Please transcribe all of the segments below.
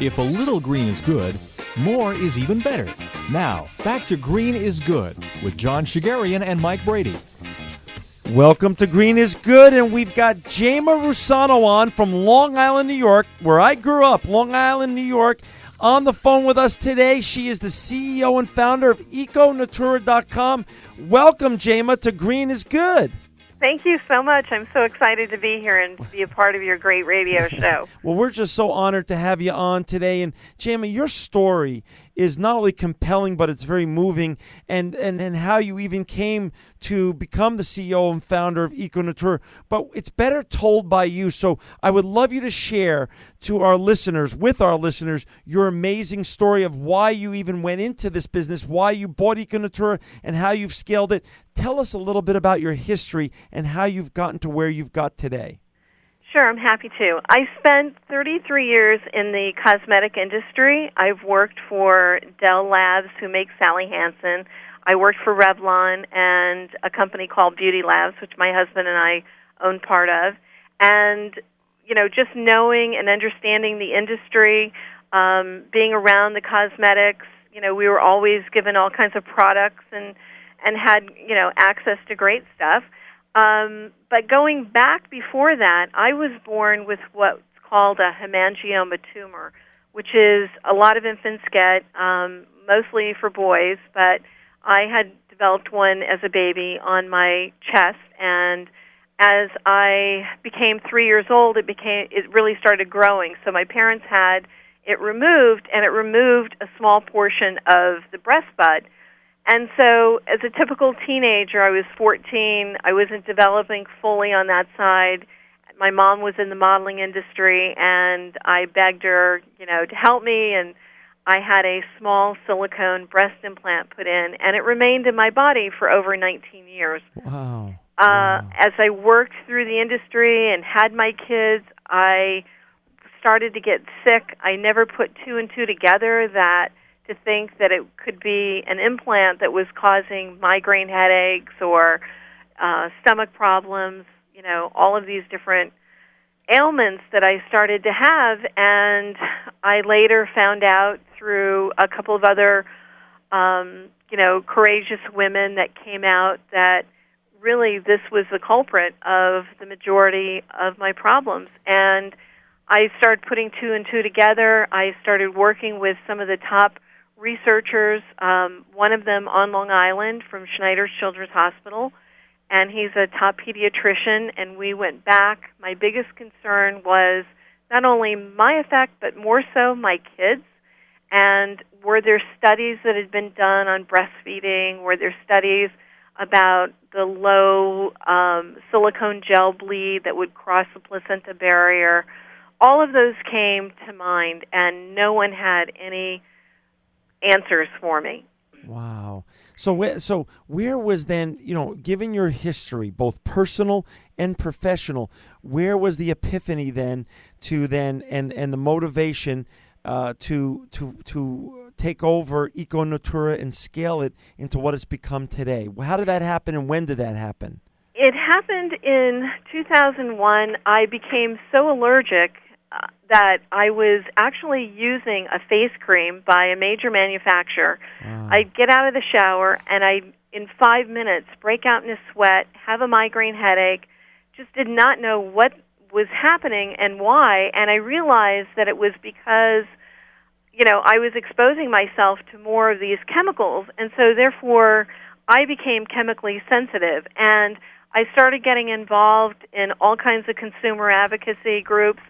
If a little green is good, more is even better. Now, back to Green is Good with John Shigarian and Mike Brady. Welcome to Green is Good, and we've got Jama Russano on from Long Island, New York, where I grew up, Long Island, New York, on the phone with us today. She is the CEO and founder of EcoNatura.com. Welcome, Jama, to Green is Good. Thank you so much. I'm so excited to be here and to be a part of your great radio show. Well, we're just so honored to have you on today. And Jama, your story is not only compelling, but it's very moving. And how you even came to become the CEO and founder of EcoNatura. But it's better told by you. So I would love you to share to our listeners, with our listeners, your amazing story of why you even went into this business, why you bought EcoNatura, and how you've scaled it. Tell us a little bit about your history and how you've gotten to where you've got today. Sure, I'm happy to. I spent 33 years in the cosmetic industry. I've worked for Dell Labs, who makes Sally Hansen. I worked for Revlon and a company called Beauty Labs, which my husband and I own part of. And, you know, just knowing and understanding the industry, being around the cosmetics, you know, we were always given all kinds of products and had, you know, access to great stuff. But going back before that, I was born with what's called a hemangioma tumor, which is a lot of infants get, mostly for boys, but I had developed one as a baby on my chest, and as I became 3 years old, it really started growing. So my parents had it removed, and it removed a small portion of the breast bud. And so as a typical teenager, I was 14. I wasn't developing fully on that side. My mom was in the modeling industry, and I begged her, you know, to help me, and I had a small silicone breast implant put in, and it remained in my body for over 19 years. Wow. As I worked through the industry and had my kids, I started to get sick. I never put two and two together to think that it could be an implant that was causing migraine headaches or stomach problems, you know, all of these different ailments that I started to have. And I later found out through a couple of other, you know, courageous women that came out that really this was the culprit of the majority of my problems. And I started putting two and two together. I started working with some of the top researchers, one of them on Long Island from Schneider's Children's Hospital, and he's a top pediatrician, and we went back. My biggest concern was not only my effect, but more so my kids, and were there studies that had been done on breastfeeding? Were there studies about the low silicone gel bleed that would cross the placenta barrier? All of those came to mind, and no one had any answers for me. Wow. So where was then, you know, given your history, both personal and professional, where was the epiphany then and the motivation to take over EcoNatura and scale it into what it's become today? How did that happen, and when did that happen? It happened in 2001. I became so allergic that I was actually using a face cream by a major manufacturer. Wow. I'd get out of the shower, and I'd, in 5 minutes, break out in a sweat, have a migraine headache, just did not know what was happening and why, and I realized that it was because, you know, I was exposing myself to more of these chemicals, and so therefore I became chemically sensitive, and I started getting involved in all kinds of consumer advocacy groups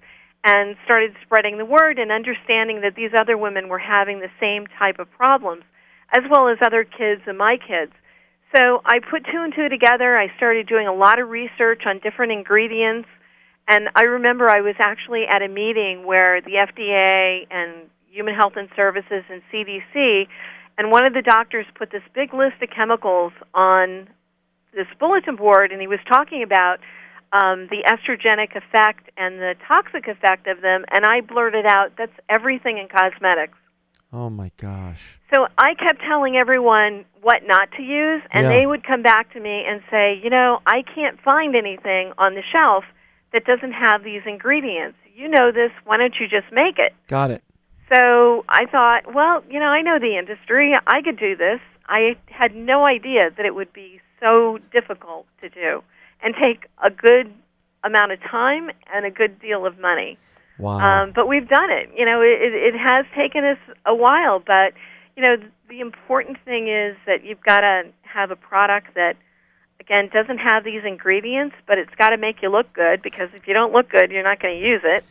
and started spreading the word and understanding that these other women were having the same type of problems, as well as other kids and my kids. So I put two and two together. I started doing a lot of research on different ingredients, and I remember I was actually at a meeting where the FDA and Human Health and Services and CDC, and one of the doctors put this big list of chemicals on this bulletin board, and he was talking about the estrogenic effect and the toxic effect of them, and I blurted out, that's everything in cosmetics. Oh, my gosh. So I kept telling everyone what not to use, and they would come back to me and say, you know, I can't find anything on the shelf that doesn't have these ingredients. You know this. Why don't you just make it? Got it. So I thought, well, I know the industry. I could do this. I had no idea that it would be so difficult to do and take a good amount of time and a good deal of money. Wow. But we've done it. It has taken us a while, but, the important thing is that you've got to have a product that, again, doesn't have these ingredients, but it's got to make you look good, because if you don't look good, you're not going to use it.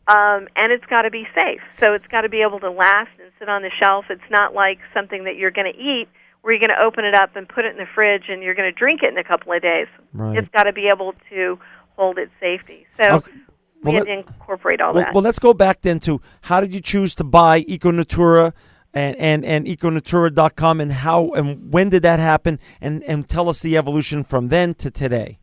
And it's got to be safe. So it's got to be able to last and sit on the shelf. It's not like something that you're going to eat where you're going to open it up and put it in the fridge and you're going to drink it in a couple of days. Right. It's got to be able to hold its safety. So Okay. we had to incorporate all that. Well, let's go back then to how did you choose to buy EcoNatura and EcoNatura.com, and how and when did that happen? And tell us the evolution from then to today.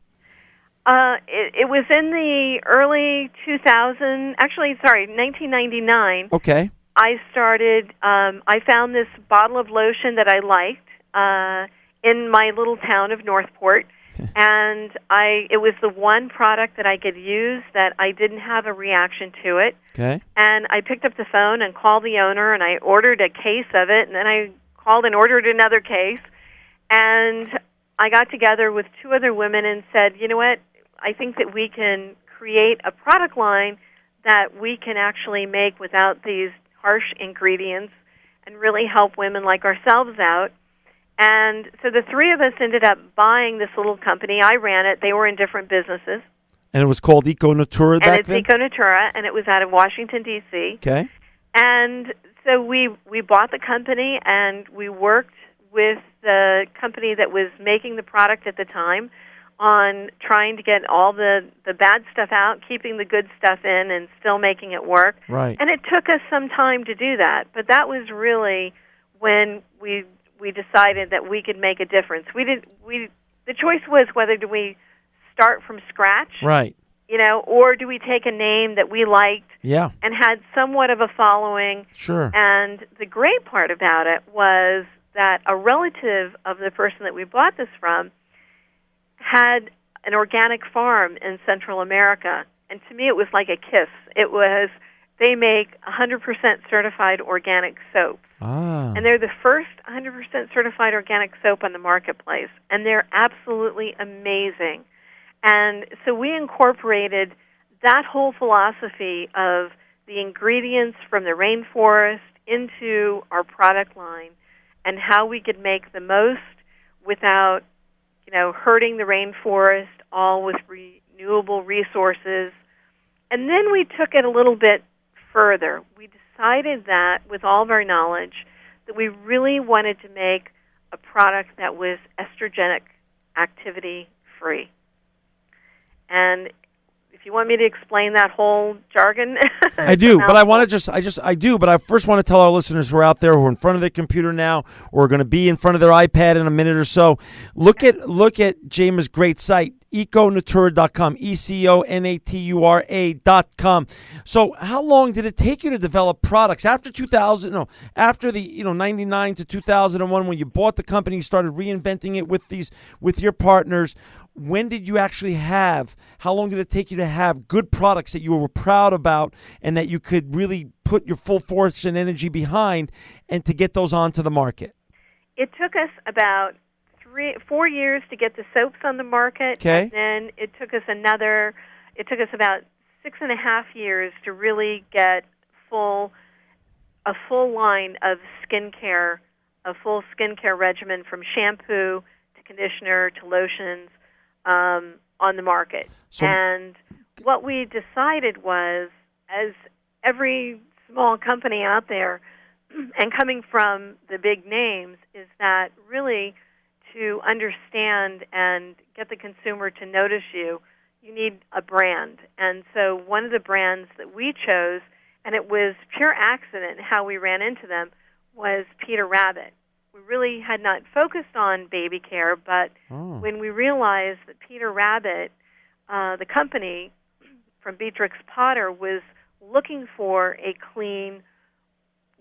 It was in the early 1999. Okay. I started, I found this bottle of lotion that I liked in my little town of Northport. And it was the one product that I could use that I didn't have a reaction to it. Okay. And I picked up the phone and called the owner, and I ordered a case of it, and then I called and ordered another case. And I got together with two other women and said, you know what, I think that we can create a product line that we can actually make without these harsh ingredients and really help women like ourselves out. And so the three of us ended up buying this little company. I ran it. They were in different businesses. And it was called EcoNatura back then? And it's EcoNatura, and it was out of Washington, D.C. Okay. And so we bought the company, and we worked with the company that was making the product at the time on trying to get all the bad stuff out, keeping the good stuff in, and still making it work. Right. And it took us some time to do that, but that was really when we decided that we could make a difference. The choice was whether do we start from scratch, right, or do we take a name that we liked, yeah, and had somewhat of a following. Sure. And the great part about it was that a relative of the person that we bought this from had an organic farm in Central America, and to me it was like a kiss. They make 100% certified organic soap. And they're the first 100% certified organic soap on the marketplace, and they're absolutely amazing. And so we incorporated that whole philosophy of the ingredients from the rainforest into our product line, and how we could make the most without hurting the rainforest, all with renewable resources. And then we took it a little bit further. We decided that, with all of our knowledge, that we really wanted to make a product that was estrogenic activity free. And if you want me to explain that whole jargon, I do, but I do, but I first want to tell our listeners who are out there who are in front of their computer now, or are going to be in front of their iPad in a minute or so, look at Jama's great site, EcoNatura.com, EcoNatura.com. So how long did it take you to develop products? After 99 to 2001, when you bought the company, you started reinventing it with your partners. When did you actually how long did it take you to have good products that you were proud about and that you could really put your full force and energy behind, and to get those onto the market? It took us about 4 years to get the soaps on the market. Okay. And then it took us about 6.5 years to really get a full line of skincare, a full skincare regimen from shampoo to conditioner to lotions on the market. And what we decided was, as every small company out there, and coming from the big names, is that really to understand and get the consumer to notice you need a brand. And so one of the brands that we chose, and it was pure accident how we ran into them, was Peter Rabbit. We really had not focused on baby care, but when we realized that Peter Rabbit, the company from Beatrix Potter, was looking for a clean,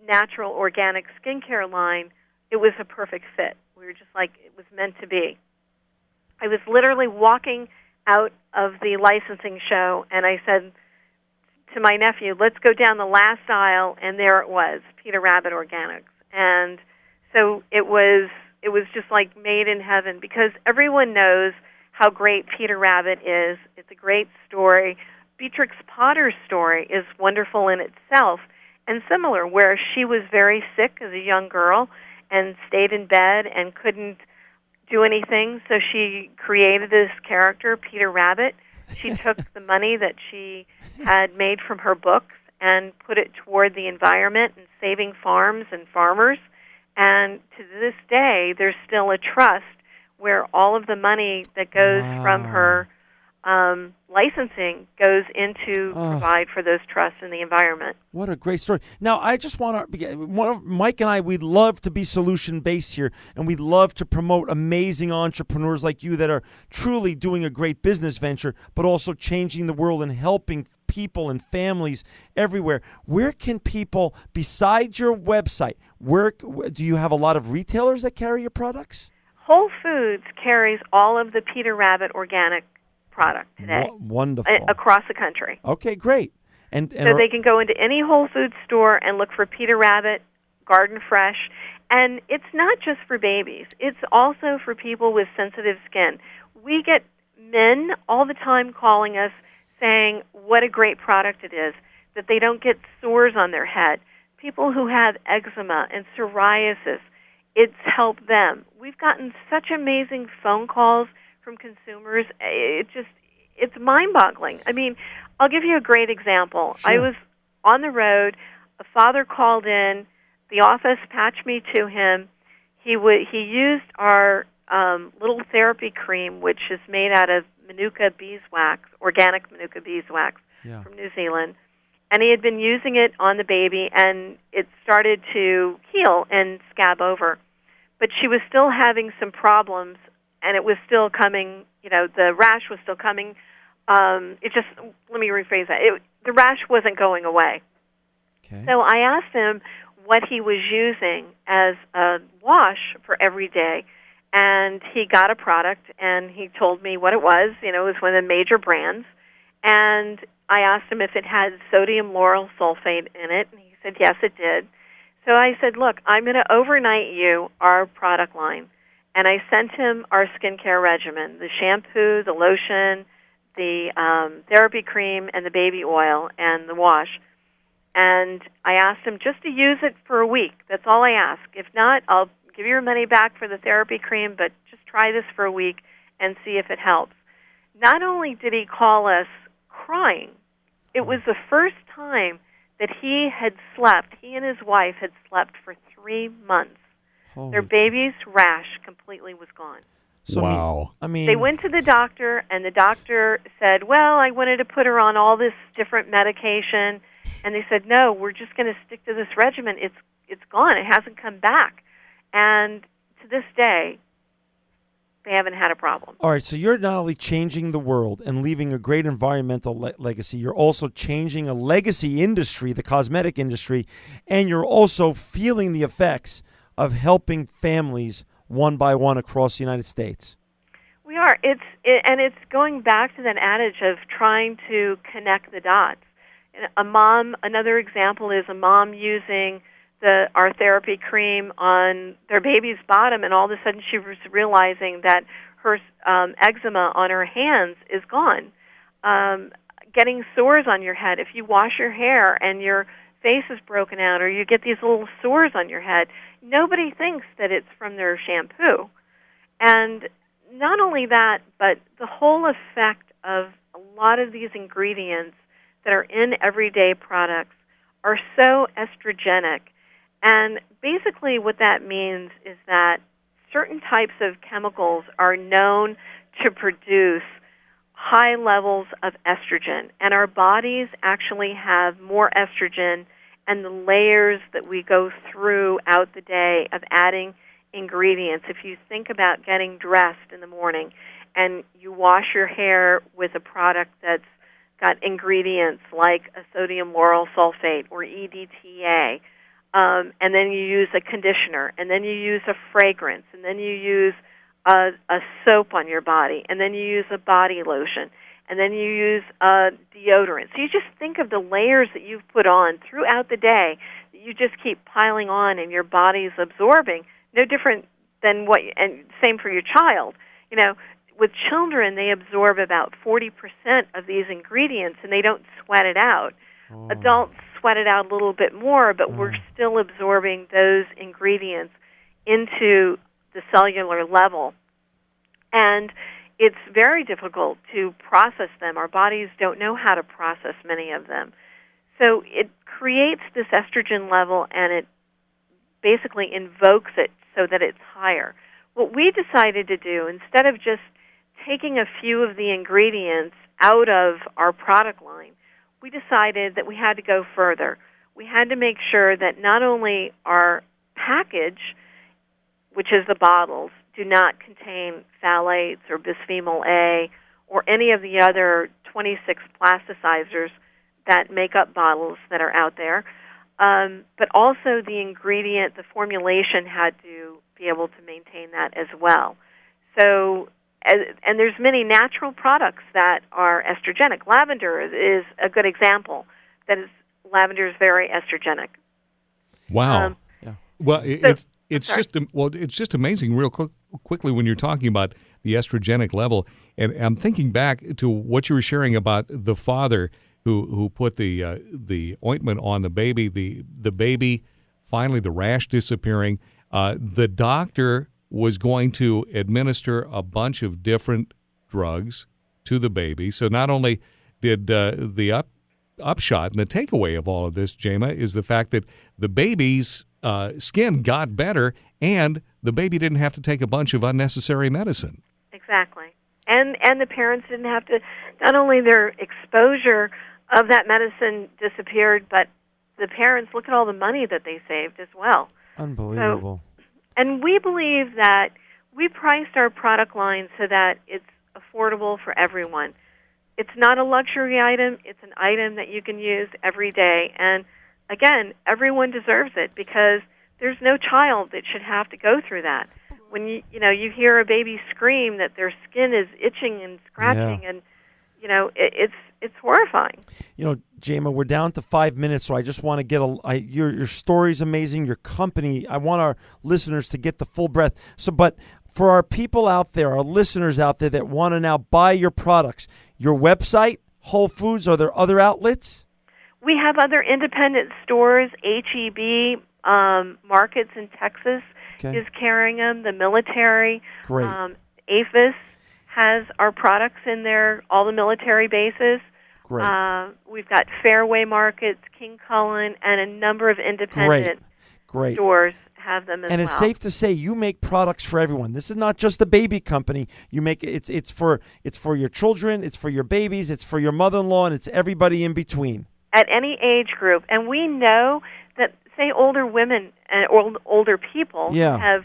natural, organic skincare line, it was a perfect fit. We were just like, it was meant to be. I was literally walking out of the licensing show, and I said, to my nephew, let's go down the last aisle, and there it was, Peter Rabbit Organics. And so it was just like made in heaven, because everyone knows how great Peter Rabbit is. It's a great story. Beatrix Potter's story is wonderful in itself and similar, where she was very sick as a young girl and stayed in bed and couldn't do anything, so she created this character, Peter Rabbit. She took the money that she had made from her books and put it toward the environment and saving farms and farmers. And to this day, there's still a trust where all of the money that goes from her licensing goes into provide for those trusts in the environment. What a great story. Now, I just want to, Mike and I, we love to be solution-based here, and we love to promote amazing entrepreneurs like you that are truly doing a great business venture, but also changing the world and helping people and families everywhere. Where can people, besides your website, do you have a lot of retailers that carry your products? Whole Foods carries all of the Peter Rabbit organic product today. Wonderful. Across the country. Okay, great. And so they can go into any Whole Foods store and look for Peter Rabbit, Garden Fresh. And it's not just for babies. It's also for people with sensitive skin. We get men all the time calling us saying what a great product it is, that they don't get sores on their head. People who have eczema and psoriasis, it's helped them. We've gotten such amazing phone calls from consumers. It's mind-boggling. I mean, I'll give you a great example. Sure. I was on the road. A father called in. The office patched me to him. He used our little therapy cream, which is made out of Manuka beeswax, organic Manuka beeswax from New Zealand. And he had been using it on the baby, and it started to heal and scab over. But she was still having some problems, and it was still coming, the rash was still coming. Let me rephrase that. The rash wasn't going away. Okay. So I asked him what he was using as a wash for every day, and he got a product, and he told me what it was. It was one of the major brands. And I asked him if it had sodium lauryl sulfate in it, and he said, yes, it did. So I said, look, I'm going to overnight you our product line. And I sent him our skincare regimen, the shampoo, the lotion, the therapy cream, and the baby oil, and the wash. And I asked him just to use it for a week. That's all I ask. If not, I'll give you your money back for the therapy cream, but just try this for a week and see if it helps. Not only did he call us crying, it was the first time that he and his wife had slept for 3 months. Their baby's rash completely was gone. So, wow. I mean, they went to the doctor, and the doctor said, well, I wanted to put her on all this different medication. And they said, no, we're just going to stick to this regimen. It's gone. It hasn't come back. And to this day, they haven't had a problem. All right, so you're not only changing the world and leaving a great environmental legacy, you're also changing a legacy industry, the cosmetic industry, and you're also feeling the effects of helping families one by one across the United States. We are. It's going back to that adage of trying to connect the dots. Another example is a mom using our therapy cream on their baby's bottom, and all of a sudden she was realizing that her eczema on her hands is gone. Getting sores on your head. If you wash your hair and your face is broken out, or you get these little sores on your head, nobody thinks that it's from their shampoo. And not only that, but the whole effect of a lot of these ingredients that are in everyday products are so estrogenic. And basically what that means is that certain types of chemicals are known to produce high levels of estrogen. And our bodies actually have more estrogen, and the layers that we go throughout the day of adding ingredients. If you think about getting dressed in the morning and you wash your hair with a product that's got ingredients like a sodium lauryl sulfate or EDTA, and then you use a conditioner, and then you use a fragrance, and then you use a soap on your body, and then you use a body lotion. and then you use deodorant. So you just think of the layers that you've put on throughout the day that you just keep piling on and your body's absorbing. No different than and same for your child. You know, with children, they absorb about 40% of these ingredients, and they don't sweat it out. Oh. Adults sweat it out a little bit more, but we're still absorbing those ingredients into the cellular level. And it's very difficult to process them. Our bodies don't know how to process many of them. So it creates this estrogen level, and it basically invokes it so that it's higher. What we decided to do, instead of just taking a few of the ingredients out of our product line, we decided that we had to go further. We had to make sure that not only our package, which is the bottles, do not contain phthalates or bisphenol A or any of the other 26 plasticizers that make up bottles that are out there, but also the ingredient, the formulation had to be able to maintain that as well. So, and there's many natural products that are estrogenic. Lavender is a good example. Lavender is very estrogenic. Wow. Well, it's just amazing. Real quickly, when you're talking about the estrogenic level, and I'm thinking back to what you were sharing about the father who put the ointment on the baby. The baby, finally, the rash disappearing. The doctor was going to administer a bunch of different drugs to the baby. So not only did the upshot and the takeaway of all of this, Jama, is the fact that the baby's skin got better and the baby didn't have to take a bunch of unnecessary medicine. Exactly. And the parents didn't have to, not only their exposure of that medicine disappeared, but the parents, look at all the money that they saved as well. Unbelievable. And we believe that we priced our product line so that it's affordable for everyone. It's not a luxury item. It's an item that you can use every day. And, again, everyone deserves it because there's no child that should have to go through that. When you hear a baby scream that their skin is itching and scratching, and it's horrifying. Jama, we're down to 5 minutes, so I just want to get your story's amazing. Your company, I want our listeners to get the full breath. But for our people out there, our listeners out there that want to now buy your products, your website, Whole Foods, are there other outlets? We have other independent stores. H-E-B Markets in Texas is carrying them. The military. Great. APHIS has our products in there, all the military bases. Great. We've got Fairway Markets, King Cullen, and a number of independent stores have them as well. And it's safe to say you make products for everyone. This is not just a baby company. You make it's for your children, it's for your babies, it's for your mother-in-law, and it's everybody in between. At any age group. And we know that, say, older women and older people have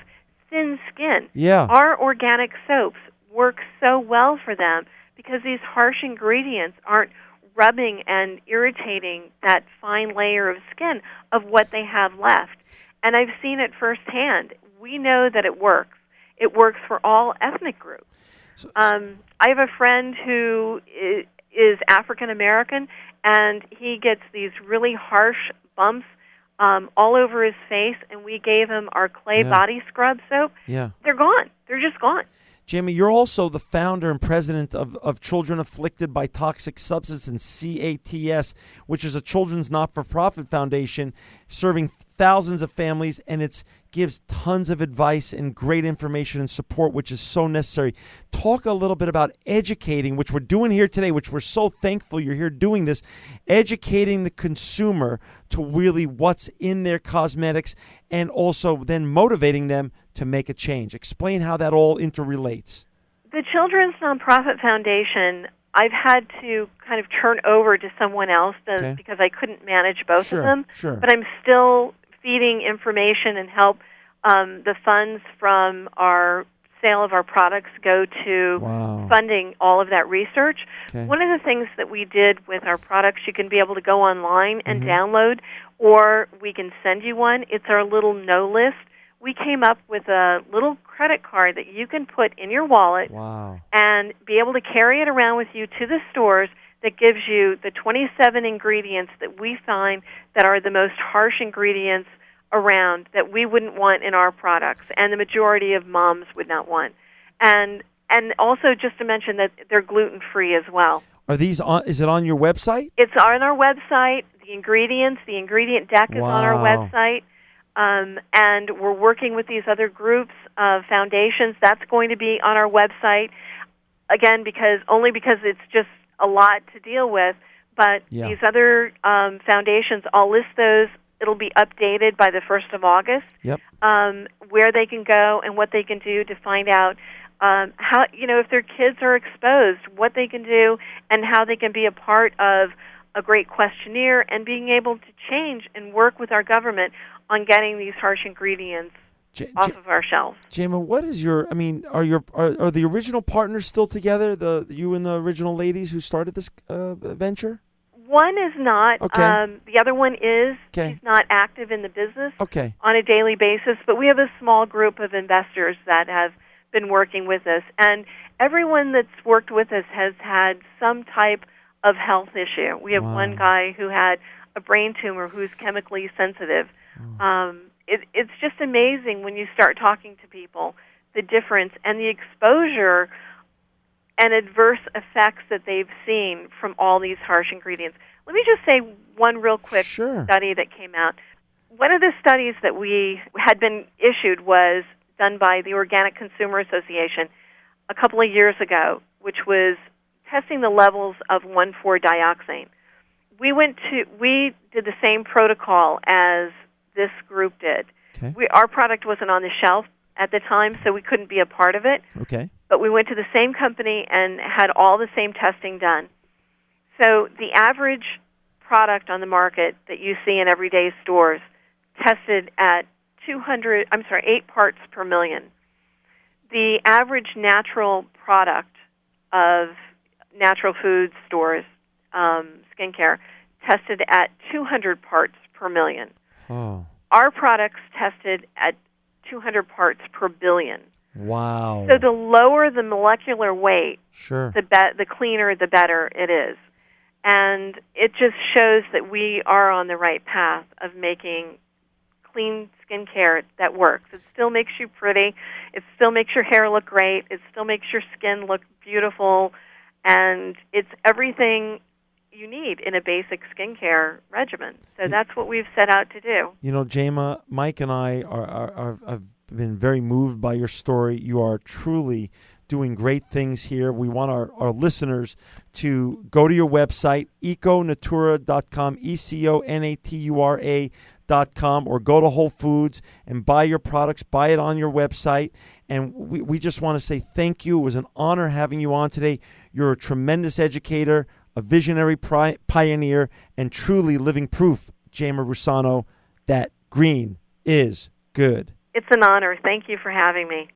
thin skin. Yeah. Our organic soaps work so well for them because these harsh ingredients aren't rubbing and irritating that fine layer of skin of what they have left. And I've seen it firsthand. We know that it works. It works for all ethnic groups. I have a friend who is African American, and he gets these really harsh bumps all over his face, and we gave him our clay body scrub soap. Yeah. They're gone. They're just gone. Jamie, you're also the founder and president of Children Afflicted by Toxic Substances, CATS, which is a children's not-for-profit foundation serving thousands of families, and it gives tons of advice and great information and support, which is so necessary. Talk a little bit about educating, which we're doing here today, which we're so thankful you're here doing this, educating the consumer to really what's in their cosmetics and also then motivating them to make a change. Explain how that all interrelates. The Children's Nonprofit Foundation, I've had to kind of turn over to someone else because I couldn't manage both of them. Sure. But I'm still feeding information and help. The funds from our sale of our products go to funding all of that research. Okay. One of the things that we did with our products, you can be able to go online and download, or we can send you one. It's our little no list, we came up with a little credit card that you can put in your wallet and be able to carry it around with you to the stores that gives you the 27 ingredients that we find that are the most harsh ingredients around that we wouldn't want in our products, and the majority of moms would not want. And also just to mention that they're gluten-free as well. Are these on? Is it on your website? It's on our website. The ingredient deck is on our website. And we're working with these other groups, foundations. That's going to be on our website. Again, because it's just a lot to deal with. But these other foundations, I'll list those. It'll be updated by the 1st of August. Yep. Where they can go and what they can do to find out how, if their kids are exposed, what they can do and how they can be a part of a great questionnaire and being able to change and work with our government on getting these harsh ingredients off of our shelves. Jama, what is your? I mean, are the original partners still together? You and the original ladies who started this venture? One is not. Okay. The other one is. Okay. He's not active in the business. Okay. On a daily basis, but we have a small group of investors that have been working with us, and everyone that's worked with us has had some type of health issue. We have one guy who had a brain tumor who's chemically sensitive. It's just amazing when you start talking to people, the difference and the exposure and adverse effects that they've seen from all these harsh ingredients. Let me just say one real quick study that came out. One of the studies that we had been issued was done by the Organic Consumer Association a couple of years ago, which was testing the levels of 1,4-dioxane. We did the same protocol as this group did. Okay. Our product wasn't on the shelf at the time, so we couldn't be a part of it. Okay. But we went to the same company and had all the same testing done. So the average product on the market that you see in everyday stores tested at 8 parts per million. The average natural product of natural food stores, skincare, tested at 200 parts per million. Oh. Our products tested at 200 parts per billion. Wow. So the lower the molecular weight, the cleaner, the better it is. And it just shows that we are on the right path of making clean skincare that works. It still makes you pretty. It still makes your hair look great. It still makes your skin look beautiful. And it's everything you need in a basic skincare regimen. So that's what we've set out to do. Jama, Mike and I have been very moved by your story. You are truly doing great things here. We want our listeners to go to your website, EcoNatura.com, EcoNatura.com, or go to Whole Foods and buy your products. Buy it on your website. And we just want to say thank you. It was an honor having you on today. You're a tremendous educator, a visionary pioneer, and truly living proof, Jama Russano, that green is good. It's an honor. Thank you for having me.